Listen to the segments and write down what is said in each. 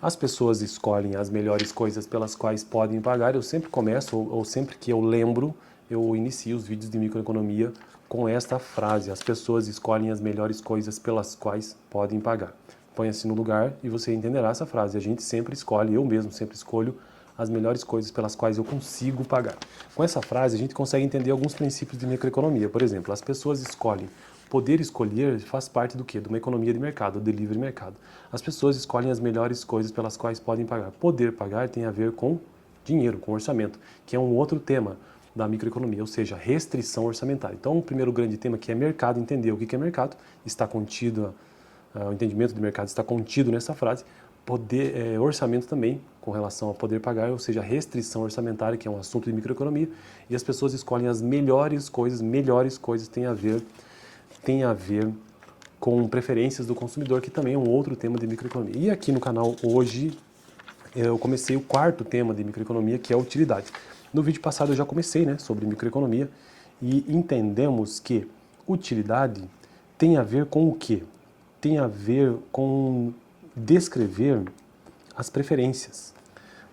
As pessoas escolhem as melhores coisas pelas quais podem pagar. Eu sempre começo, ou sempre que eu lembro, eu inicio os vídeos de microeconomia com esta frase: as pessoas escolhem as melhores coisas pelas quais podem pagar. Ponha-se no lugar e você entenderá essa frase. A gente sempre escolhe, eu mesmo sempre escolho as melhores coisas pelas quais eu consigo pagar. Com essa frase a gente consegue entender alguns princípios de microeconomia. Por exemplo, as pessoas escolhem. Poder escolher faz parte do quê? De uma economia de mercado, de livre mercado. As pessoas escolhem as melhores coisas pelas quais podem pagar. Poder pagar tem a ver com dinheiro, com orçamento, que é um outro tema da microeconomia, ou seja, restrição orçamentária. Então, o primeiro grande tema que é mercado, entender o que é mercado, está contido, o entendimento de mercado está contido nessa frase. Poder, orçamento também, com relação a poder pagar, ou seja, restrição orçamentária, que é um assunto de microeconomia, e as pessoas escolhem as melhores coisas tem a ver com preferências do consumidor, que também é um outro tema de microeconomia. E aqui no canal hoje eu comecei o quarto tema de microeconomia, que é a utilidade. No vídeo passado eu já comecei, sobre microeconomia e entendemos que utilidade tem a ver com o quê? Tem a ver com descrever as preferências.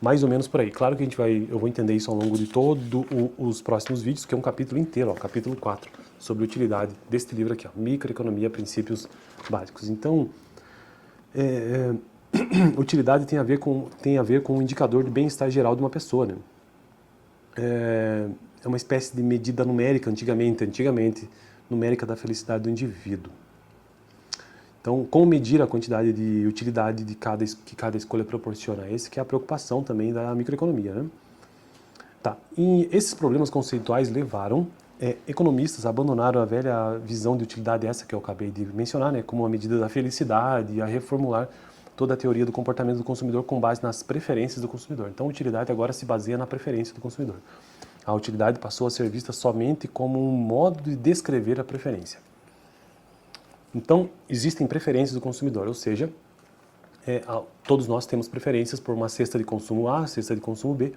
Mais ou menos por aí. Claro que eu vou entender isso ao longo de todos os próximos vídeos, que é um capítulo inteiro, capítulo 4, sobre utilidade deste livro aqui, Microeconomia, Princípios Básicos. Então, utilidade tem a ver com o indicador de bem-estar geral de uma pessoa, né? É uma espécie de medida numérica, antigamente, numérica da felicidade do indivíduo. Então, como medir a quantidade de utilidade que cada escolha proporciona? Essa que é a preocupação também da microeconomia, né? Tá. E esses problemas conceituais levaram economistas a abandonar a velha visão de utilidade, essa que eu acabei de mencionar, como uma medida da felicidade, e a reformular toda a teoria do comportamento do consumidor com base nas preferências do consumidor. Então, a utilidade agora se baseia na preferência do consumidor. A utilidade passou a ser vista somente como um modo de descrever a preferência. Então, existem preferências do consumidor, ou seja, todos nós temos preferências por uma cesta de consumo A, cesta de consumo B,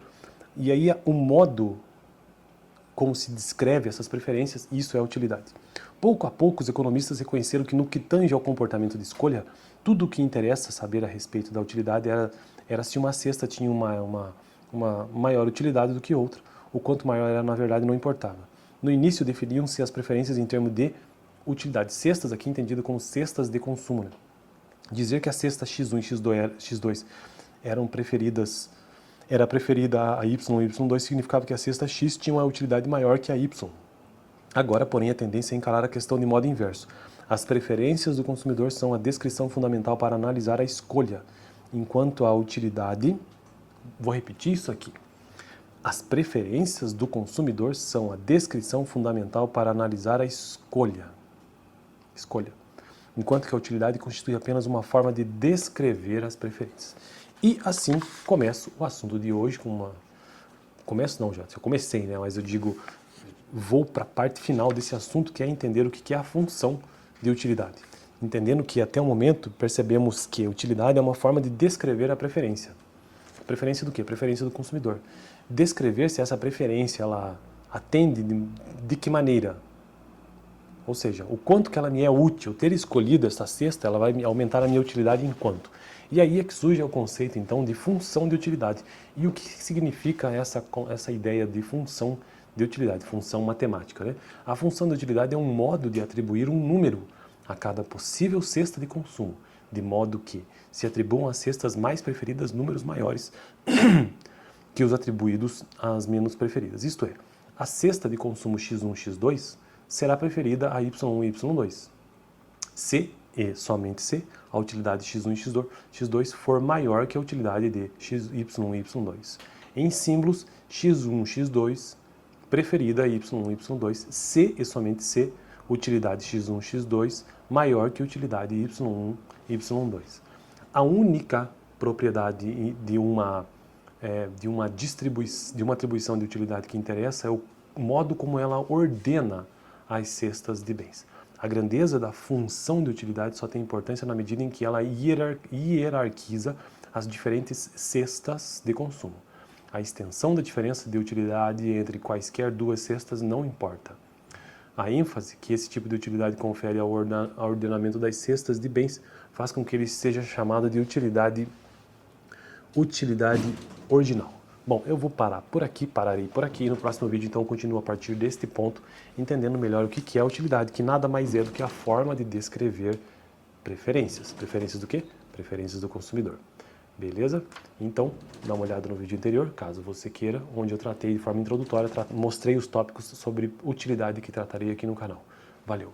e aí o modo como se descreve essas preferências, isso é a utilidade. Pouco a pouco, os economistas reconheceram que no que tange ao comportamento de escolha, tudo o que interessa saber a respeito da utilidade era se uma cesta tinha uma maior utilidade do que outra. O quanto maior era, na verdade, não importava. No início, definiam-se as preferências em termos de utilidade. Cestas, aqui entendido como cestas de consumo. Né? Dizer que a cesta X1 e X2 era preferida a Y e Y2 significava que a cesta X tinha uma utilidade maior que a Y. Agora, porém, a tendência é encarar a questão de modo inverso. As preferências do consumidor são a descrição fundamental para analisar a escolha, enquanto a utilidade... Vou repetir isso aqui. As preferências do consumidor são a descrição fundamental para analisar a escolha. Enquanto que a utilidade constitui apenas uma forma de descrever as preferências. E assim começo o assunto de hoje com uma... Começo não, já comecei, mas eu digo, vou para a parte final desse assunto, que é entender o que é a função de utilidade. Entendendo que até o momento percebemos que utilidade é uma forma de descrever a preferência. Preferência do quê? Preferência do consumidor. Descrever se essa preferência ela atende de que maneira. Ou seja, o quanto que ela me é útil. Ter escolhido essa cesta, ela vai aumentar a minha utilidade em quanto. E aí é que surge o conceito, então, de função de utilidade. E o que significa essa ideia de função de utilidade, função matemática, né? A função de utilidade é um modo de atribuir um número a cada possível cesta de consumo, de modo que se atribuam às cestas mais preferidas números maiores que os atribuídos às menos preferidas. Isto é, a cesta de consumo X1 e X2 será preferida a Y1 e Y2. Se e somente se a utilidade X1 e X2 for maior que a utilidade de Y1 e Y2. Em símbolos, X1 e X2 preferida a Y1 e Y2, se e somente se utilidade X1 e X2 maior que a utilidade Y1 e Y2. A única propriedade de uma atribuição de utilidade que interessa é o modo como ela ordena as cestas de bens. A grandeza da função de utilidade só tem importância na medida em que ela hierarquiza as diferentes cestas de consumo. A extensão da diferença de utilidade entre quaisquer duas cestas não importa. A ênfase que esse tipo de utilidade confere ao ordenamento das cestas de bens faz com que ele seja chamado de utilidade utilidade ordinal. Bom, eu vou pararei por aqui, e no próximo vídeo então eu continuo a partir deste ponto, entendendo melhor o que é a utilidade, que nada mais é do que a forma de descrever preferências. Preferências do quê? Preferências do consumidor. Beleza? Então, dá uma olhada no vídeo anterior, caso você queira, onde eu tratei de forma introdutória, mostrei os tópicos sobre utilidade que tratarei aqui no canal. Valeu!